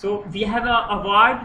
So we have an award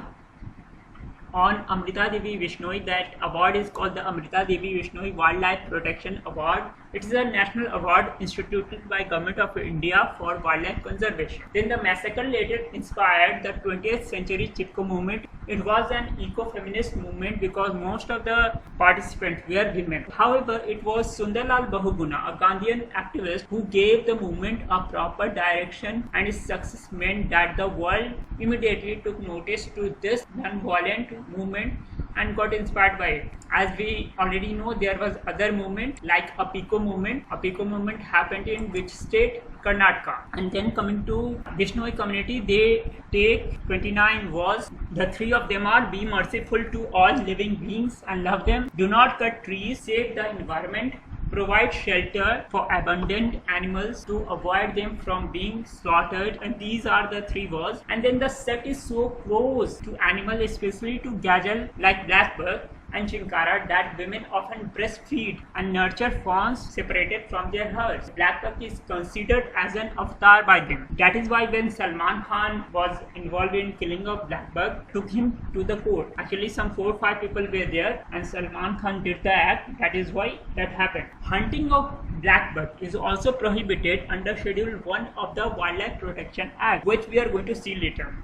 on Amrita Devi Vishnoi. That award is called the Amrita Devi Vishnoi Wildlife Protection Award. It is a national award instituted by Government of India for wildlife conservation. Then the massacre later inspired the 20th century Chipko movement. It was an eco-feminist movement because most of the participants were women. However, it was Sundarlal Bahuguna, a Gandhian activist, who gave the movement a proper direction, and its success meant that the world immediately took notice to this non-violent movement and got inspired by it. As we already know, there was other movement like Apiko movement. Apiko movement happened in which state? Karnataka. And then coming to Vishnoi community, they take 29 vows. The three of them are: be merciful to all living beings and love them, do not cut trees, save the environment, provide shelter for abandoned animals to avoid them from being slaughtered. And these are the three vows. And then the sect is so close to animals, especially to gazelle like blackbuck and chinkara, that women often breastfeed and nurture fawns separated from their herds. Blackbuck is considered as an avatar by them. That is why when Salman Khan was involved in killing of blackbuck, took him to the court. Actually some 4 or 5 people were there and Salman Khan did the act. That is why that happened. Hunting of blackbuck is also prohibited under Schedule 1 of the Wildlife Protection Act, which we are going to see later.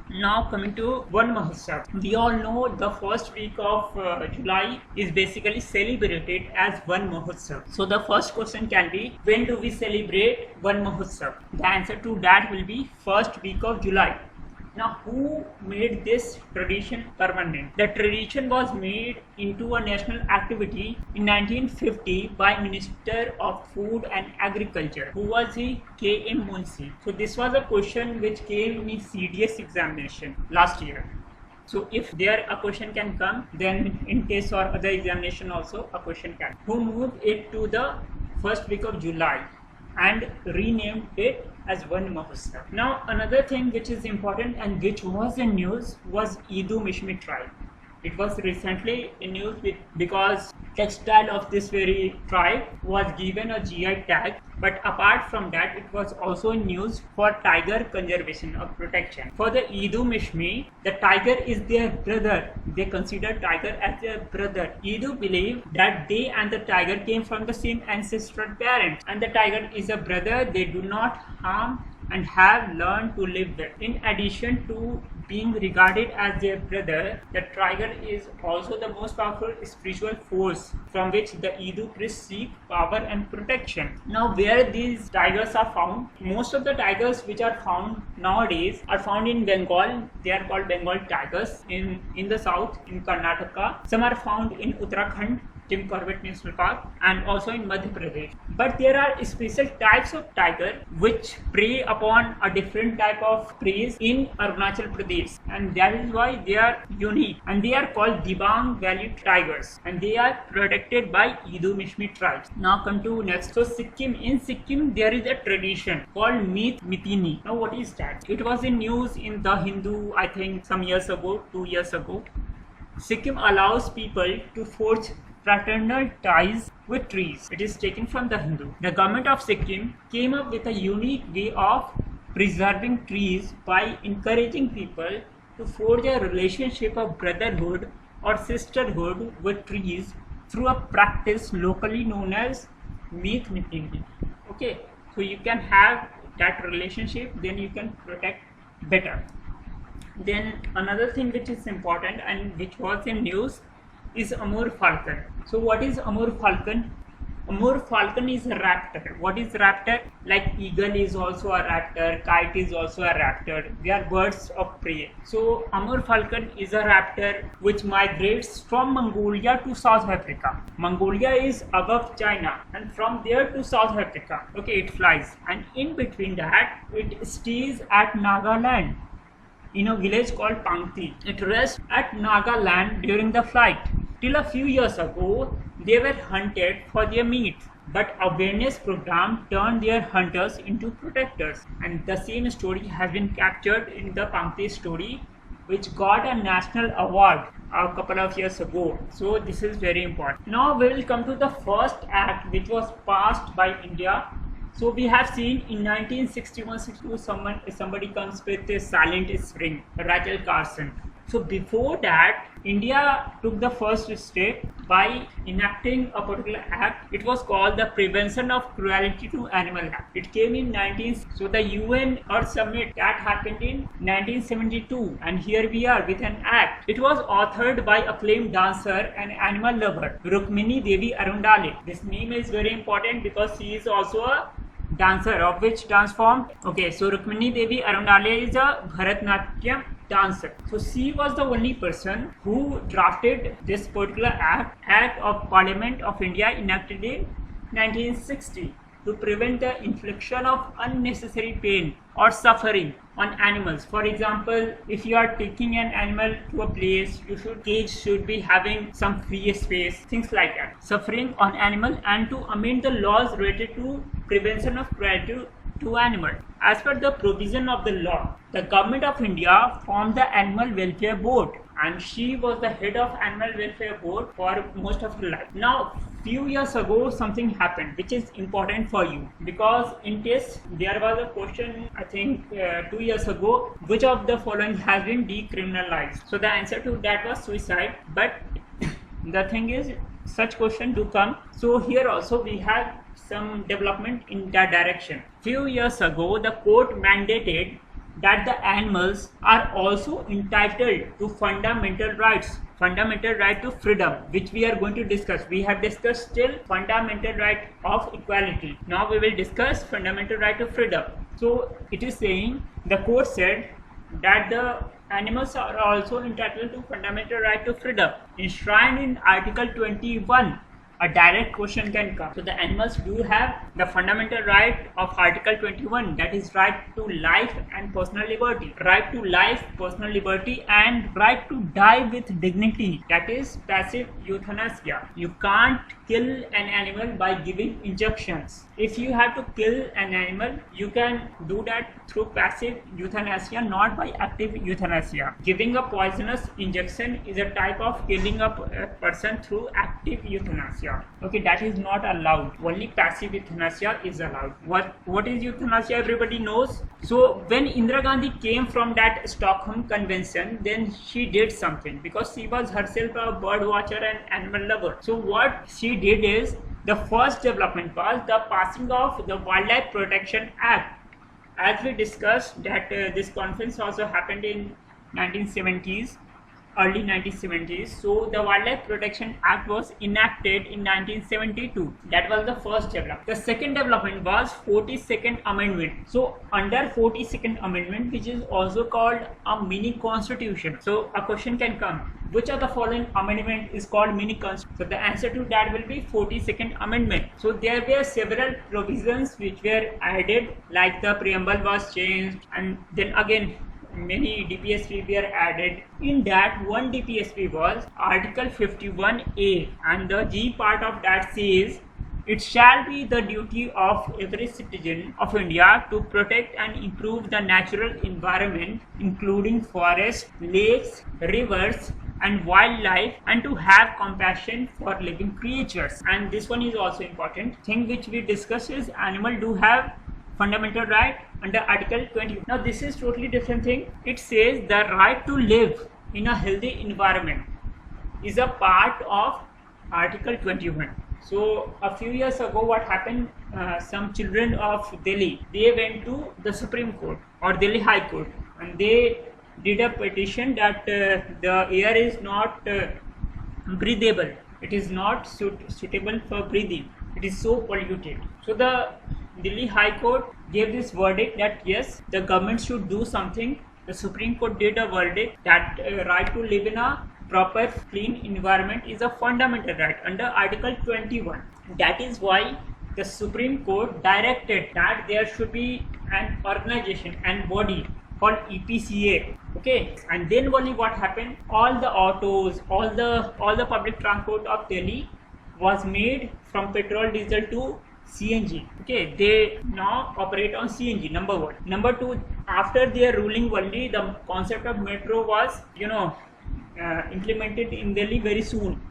Now coming to Van Mahotsav. We all know the first week of July is basically celebrated as Van Mahotsav. So the first question can be, when do we celebrate Van Mahotsav? The answer to that will be first week of July. Now who made this tradition permanent? The tradition was made into a national activity in 1950 by Minister of Food and Agriculture. Who was he? K.M. Munshi. So this was a question which came in CDS examination last year. So if there a question can come, then in case or other examination also a question can. Who moved it to the first week of July and renamed it as Van Mahotsav. Now another thing which is important and which was in news was Idu Mishmi tribe. It was recently in news because textile of this very tribe was given a GI tag. But apart from that, it was also in news for tiger conservation or protection. For the Idu Mishmi, the tiger is their brother. They consider tiger as their brother. Idu believe that they and the tiger came from the same ancestral parents, and the tiger is a brother they do not harm and have learned to live with. In addition to being regarded as their brother, the tiger is also the most powerful spiritual force from which the Idu priests seek power and protection. Now where these tigers are found, most of the tigers which are found nowadays are found in Bengal. They are called Bengal tigers in the south, in Karnataka. Some are found in Uttarakhand, Tim Corbett National Park, and also in Madhya Pradesh. But there are special types of tiger which prey upon a different type of prey in Arunachal Pradesh, and that is why they are unique, and they are called Dibang Valley tigers, and they are protected by Idu Mishmi tribes. Now come to next. So Sikkim. In Sikkim there is a tradition called Meet Mitini. Now what is that? It was in news in the Hindu, I think some years ago, 2 years ago. Sikkim allows people to forge fraternal ties with trees. It is taken from the Hindu. The government of Sikkim came up with a unique way of preserving trees by encouraging people to forge a relationship of brotherhood or sisterhood with trees through a practice locally known as Meet Mitini. Okay, so you can have that relationship, then you can protect better. Then another thing which is important and which was in news is Amur falcon. So what is Amur falcon? Amur falcon is a raptor. What is raptor? Like eagle is also a raptor, kite is also a raptor. They are birds of prey. So Amur falcon is a raptor which migrates from Mongolia to South Africa. Mongolia is above China, and from there to South Africa. Okay, it flies, and in between that it stays at Nagaland in a village called Pangti. It rests at Nagaland during the flight. Till a few years ago, they were hunted for their meat, but awareness program turned their hunters into protectors. And the same story has been captured in the Pangti story, which got a national award a couple of years ago. So this is very important. Now we will come to the first act which was passed by India So we have seen in 1961-62 somebody comes with a silent spring, Rachel Carson. So before that, India took the first step by enacting a particular act. It was called the Prevention of Cruelty to Animal Act. It came in 19. So the UN Earth Summit that happened in 1972, and here we are with an act. It was authored by acclaimed dancer and animal lover Rukmini Devi Arundale. This name is very important because she is also a dancer. Of which dance form? Okay, so Rukmini Devi Arundale is a Bharatanatyam dancer. So she was the only person who drafted this particular act of Parliament of India enacted in 1960 to prevent the infliction of unnecessary pain or suffering on animals. For example, if you are taking an animal to a place, cage should be having some free space, things like that. Suffering on animal, and to amend the laws related to prevention of cruelty to animal. As per the provision of the law, the Government of India formed the Animal Welfare Board, and she was the head of Animal Welfare Board for most of her life. Now, few years ago, something happened which is important for you, because in case there was a question, I think 2 years ago, which of the following has been decriminalized? So the answer to that was suicide. But the thing is, such question do come. So here also we have some development in that direction. Few years ago, the court mandated that the animals are also entitled to fundamental rights, fundamental right to freedom, which we are going to discuss. We have discussed still fundamental right of equality. Now we will discuss fundamental right to freedom. So it is saying, the court said that the animals are also entitled to fundamental right to freedom enshrined in Article 21. A direct question can come. So the animals do have the fundamental right of Article 21, that is right to life and personal liberty. Right to life, personal liberty, and right to die with dignity, that is passive euthanasia. You can't kill an animal by giving injections. If you have to kill an animal, you can do that through passive euthanasia, not by active euthanasia. Giving a poisonous injection is a type of killing a person through active euthanasia. Okay, that is not allowed. Only passive euthanasia is allowed. What is euthanasia? Everybody knows. So when Indira Gandhi came from that Stockholm Convention, then she did something, because she was herself a bird watcher and animal lover. So what she did is, the first development was the passing of the Wildlife Protection Act. As we discussed that this conference also happened in 1970s, early 1970s. So the Wildlife Protection Act was enacted in 1972. That was the first development. The second development was 42nd Amendment. So under 42nd Amendment, which is also called a mini constitution. So a question can come, which of the following amendment is called mini constitution? So the answer to that will be 42nd Amendment. So there were several provisions which were added, like the preamble was changed, and then again many DPSP were added. In that, one DPSP was Article 51A, and the G part of that says, it shall be the duty of every citizen of India to protect and improve the natural environment, including forests, lakes, rivers, and wildlife, and to have compassion for living creatures. And this one is also important. Thing which we discuss is, animal do have fundamental right under Article 20. Now this is totally different thing. It says the right to live in a healthy environment is a part of Article 21. So a few years ago, what happened, some children of Delhi, they went to the Supreme Court or Delhi High Court, and they did a petition that the air is not breathable. It is not suitable for breathing. It is so polluted. So the Delhi High Court gave this verdict that yes, the government should do something. The Supreme Court did a verdict that right to live in a proper clean environment is a fundamental right under Article 21. That is why the Supreme Court directed that there should be an organization and body called EPCA. Okay, and then only what happened, all the autos, all the public transport of Delhi was made from petrol, diesel to CNG. Okay, they now operate on CNG, number one. Number two, after their ruling only, the concept of metro was implemented in Delhi very soon.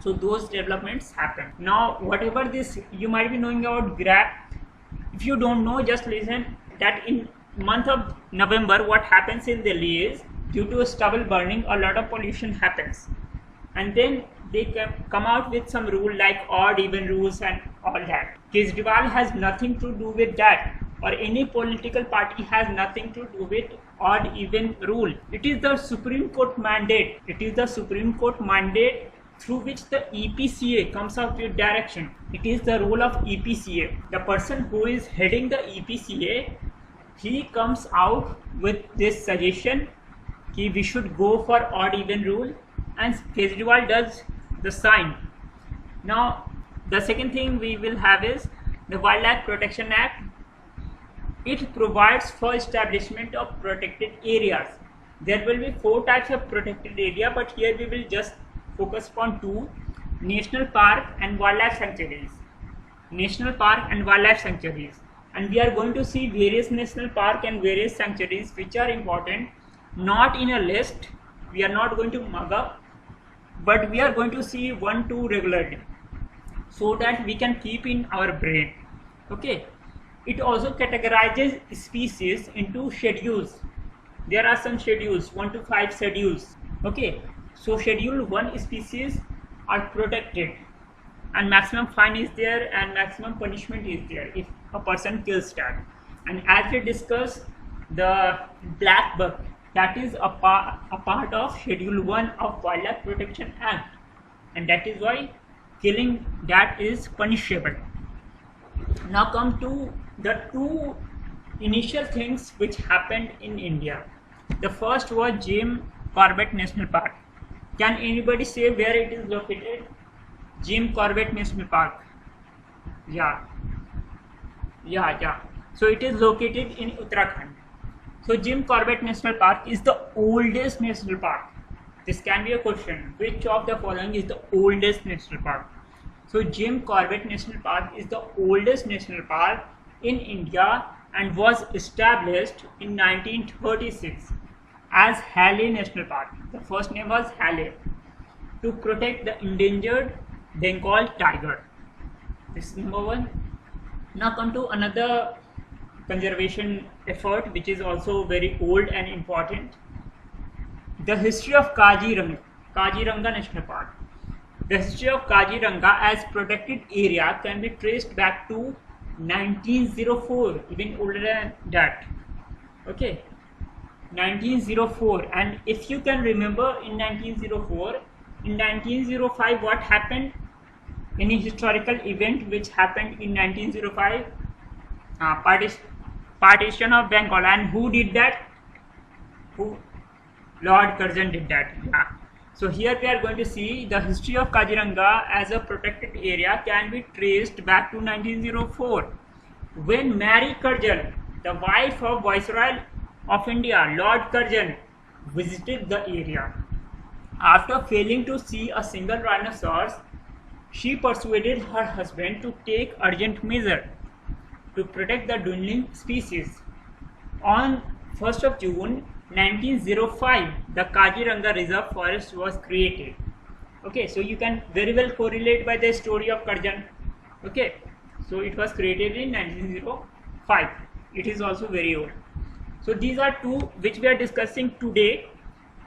So those developments happen. Now whatever this, you might be knowing about Grab. If you don't know, just listen that in month of November what happens in Delhi is, due to stubble burning, a lot of pollution happens, and then they come out with some rule like odd even rules and all that. Kejriwal has nothing to do with that, or any political party has nothing to do with odd even rule. It is the Supreme Court mandate. It is the Supreme Court mandate through which the EPCA comes out with direction. It is the role of EPCA. The person who is heading the EPCA, he comes out with this suggestion that we should go for odd even rule, and Kejriwal does the sign. Now the second thing we will have is the Wildlife Protection Act. It provides for establishment of protected areas. There will be 4 types of protected area, but here we will just focus upon 2: national park and wildlife sanctuaries. National park and wildlife sanctuaries, and we are going to see various national park and various sanctuaries which are important, not in a list. We are not going to mug up, but we are going to see 1-2 regularly so that we can keep in our brain. Okay. It also categorizes species into schedules. There are some schedules, 1 to 5 schedules. Okay, so schedule 1 species are protected, and maximum fine is there and maximum punishment is there if a person kills that. And as we discussed, the black buck, that is a part of Schedule 1 of Wildlife Protection Act, and that is why killing that is punishable. Now come to the 2 initial things which happened in India. The first was Jim Corbett National Park. Can anybody say where it is located? Jim Corbett National Park. Yeah. So it is located in Uttarakhand. So Jim Corbett National Park is the oldest national park. This can be a question. Which of the following is the oldest national park? So Jim Corbett National Park is the oldest national park in India and was established in 1936 as Halle National Park. The first name was Halle, to protect the endangered Bengal tiger. This is number 1. Now come to another conservation effort which is also very old and important. The history of Kaziranga National Park. The history of Kaziranga as protected area can be traced back to 1904, even older than that. Okay, 1904. And if you can remember, in 1905 what happened? Any historical event which happened in 1905? Partition of Bengal. And who did that? Lord Curzon did that. Yeah. So here we are going to see the history of Kaziranga as a protected area can be traced back to 1904, when Mary Curzon, the wife of Viceroy of India, Lord Curzon, visited the area. After failing to see a single rhinoceros, she persuaded her husband to take urgent measure to protect the dwindling species. On 1st of June 1905, the Kaziranga Reserve Forest was created. Okay, so you can very well correlate by the story of Curzon. Okay, so it was created in 1905. It is also very old. So these are 2 which we are discussing today.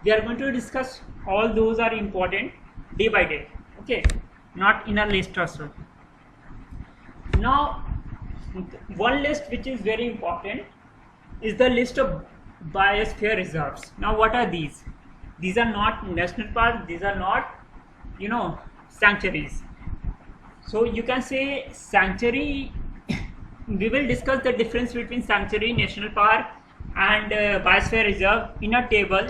We are going to discuss all those are important day by day. Okay, not in a list or so. Now, one list which is very important is the list of biosphere reserves. Now what are these? These are not national parks, these are not, sanctuaries. So you can say sanctuary, we will discuss the difference between sanctuary, national park and biosphere reserve in a table,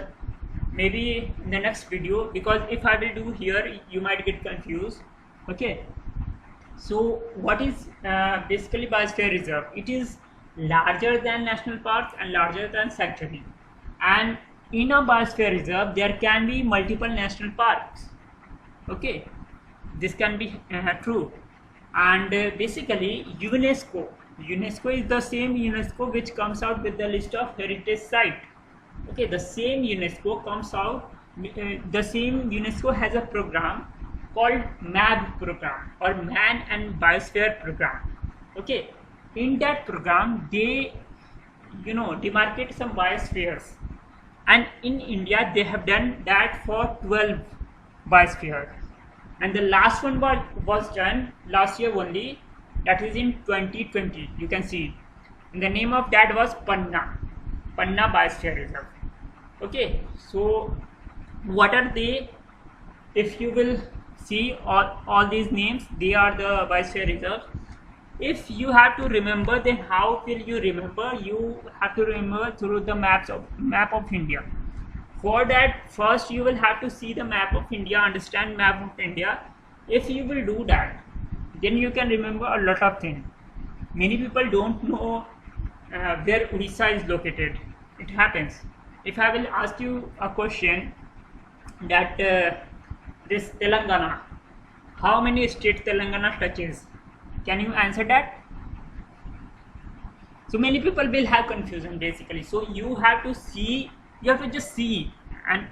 maybe in the next video, because if I will do here you might get confused. Okay, so what is basically biosphere reserve? It is larger than national parks and larger than sanctuary, and in a biosphere reserve there can be multiple national parks. Okay, this can be true. And basically UNESCO is the same UNESCO which comes out with the list of heritage site. Okay, the same UNESCO comes out, the same UNESCO has a program called MAB program, or Man and Biosphere program. Okay, in that program they demarcate some biospheres, and in India they have done that for 12 biospheres, and the last one was done last year only, that is in 2020. You can see, and the name of that was Panna Biosphere Reserve. Okay, so what are they? If you will see all these names, they are the biosphere reserves. If you have to remember, then how will you remember? You have to remember through the map of India. For that, first you will have to see the map of India, understand map of India. If you will do that, then you can remember a lot of things. Many people don't know where Odisha is located. It happens. If I will ask you a question that this Telangana, how many states Telangana touches? Can you answer that? So many people will have confusion basically. So you have to see, you have to just see and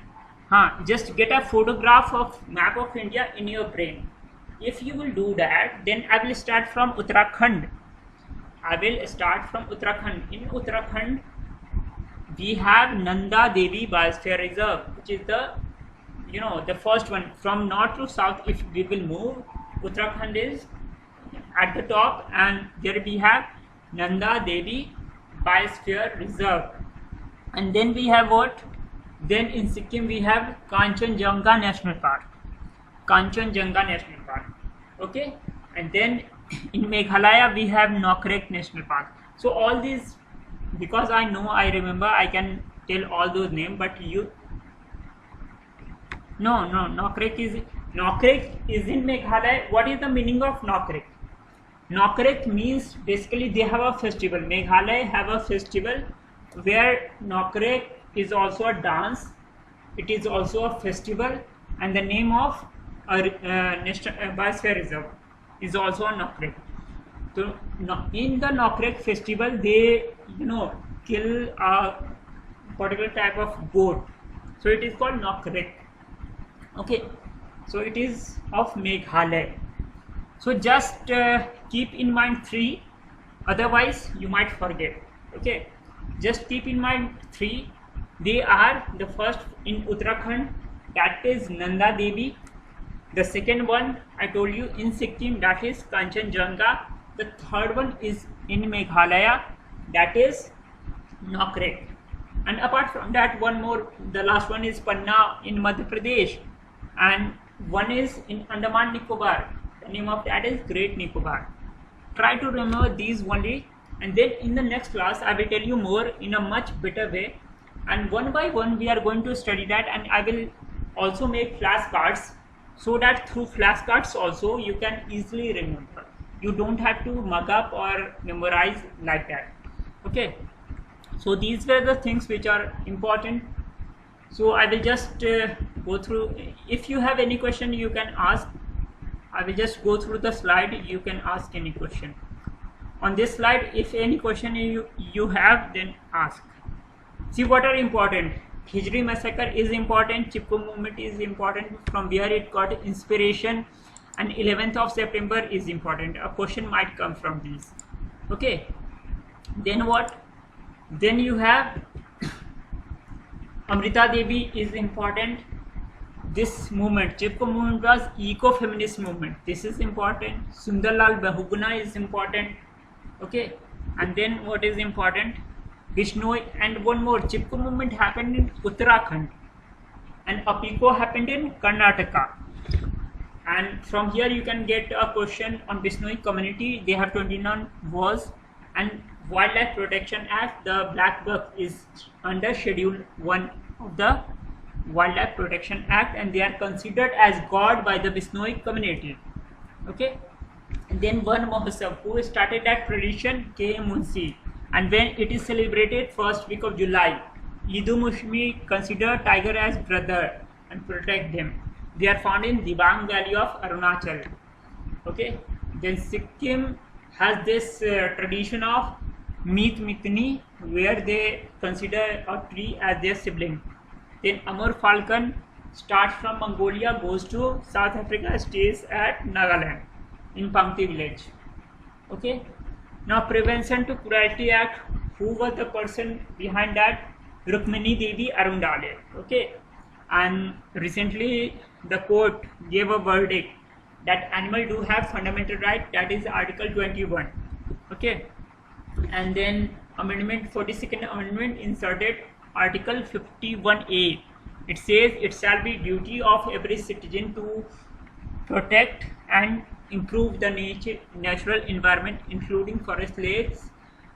just get a photograph of map of India in your brain. If you will do that, then I will start from Uttarakhand. In Uttarakhand, we have Nanda Devi Biosphere Reserve, which is the first one. From north to south, if we will move, Uttarakhand is at the top, and there we have Nanda Devi Biosphere Reserve. And then we have what? Then in Sikkim we have Kanchenjunga National Park. Okay, and then in Meghalaya we have Nokrek National Park. So all these, because I remember, I can tell all those names, but you Nokrek is in Meghalaya. What is the meaning of Nokrek? Nokrek means basically they have a festival. Meghalaya have a festival where Nokrek is also a dance. It is also a festival, and the name of a biosphere reserve is also a Nokrek. So in the Nokrek festival, they kill a particular type of goat. So it is called Nokrek. Okay, so it is of Meghalaya. So just keep in mind 3, otherwise you might forget. Okay, just keep in mind 3. They are the first in Uttarakhand, that is Nanda Devi. The second one I told you in Sikkim, that is Kanchenjunga. The third one is in Meghalaya, that is Nokrek. And apart from that, one more, the last one is Panna in Madhya Pradesh, and one is in Andaman Nicobar. The name of that is Great Nicobar. Try to remember these only, and then in the next class I will tell you more in a much better way, and one by one we are going to study that, and I will also make flashcards, so that through flashcards also you can easily remember. You don't have to mug up or memorize like that. Okay, so these were the things which are important. So I will just go through. If you have any question, you can ask. I will just go through the slide. You can ask any question on this slide. If any question you have, then ask. See what are important. Khijri massacre is important. Chipko movement is important. From where it got inspiration, and 11th of September is important. A question might come from these. Okay. Then what? Then you have Amrita Devi is important. This movement, Chipko movement, was eco-feminist movement. This is important. Sundarlal Bahuguna is important. Okay, and then what is important? Vishnoi, and one more. Chipko movement happened in Uttarakhand, and Apiko happened in Karnataka. And from here you can get a question on Vishnoi community. They have 29 was, and Wildlife Protection Act. The black buck is under Schedule 1 of the Wildlife Protection Act, and they are considered as god by the Vishnoi community. Okay, and then one Mahotsav, who started that tradition, K.M. Munshi, and when it is celebrated first week of July, Yidu Mushmi consider tiger as brother and protect them. They are found in Dibang Valley of Arunachal. Okay, then Sikkim has this tradition of Meet Mitni, where they consider a tree as their sibling. Then Amur Falcon starts from Mongolia, goes to South Africa, stays at Nagaland in Pangti village. Okay, Now, Prevention to Cruelty Act, who was the person behind that? Rukmini Devi Arundale. Okay, and recently the court gave a verdict that animals do have fundamental right, that is Article 21. Okay, and then Amendment 42nd Amendment inserted Article 51A. It says it shall be duty of every citizen to protect and improve the natural environment, including forest, lakes,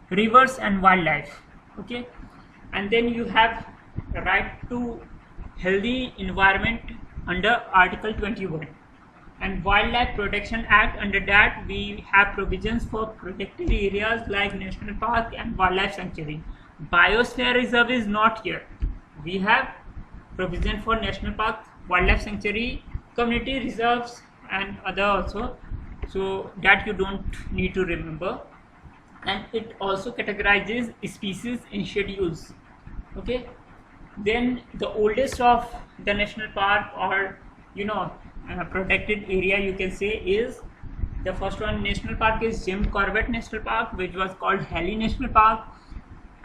rivers, and wildlife. Okay, and then you have the right to healthy environment under Article 21. And Wildlife Protection Act, under that we have provisions for protected areas like national park and wildlife sanctuary. Biosphere reserve is not here. We have provision for national park, wildlife sanctuary, community reserves, and other also, so that you don't need to remember. And it also categorizes species in schedules. Okay, then the oldest of the national park, or protected area, you can say, is the first one national park is Jim Corbett National Park, which was called Halley National Park.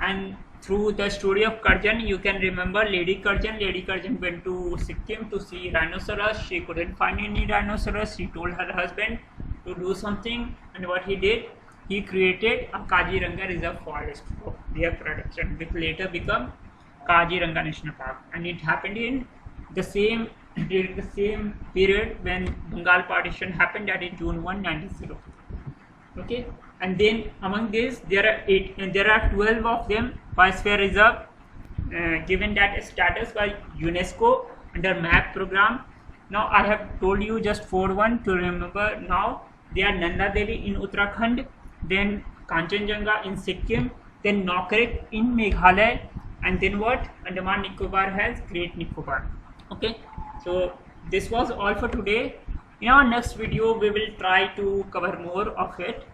And through the story of Karjan, you can remember Lady Karjan. Lady Karjan went to Sikkim to see rhinoceros. She couldn't find any rhinoceros. She told her husband to do something, and what he did, he created a Kaziranga Reserve Forest for their protection, which later became Kaziranga National Park. And it happened in the same during the same period when Bengal partition happened, that is June 1, 1904. Okay, and then among these there are 12 of them biosphere reserve, given that status by UNESCO under MAP program. Now I have told you just 4 to remember. Now they are Nanda Devi in Uttarakhand, then Kanchenjunga in Sikkim, then Nokrek in Meghalaya, and then what? Andaman Nicobar has Great Nicobar. Okay, so this was all for today. In our next video we will try to cover more of it.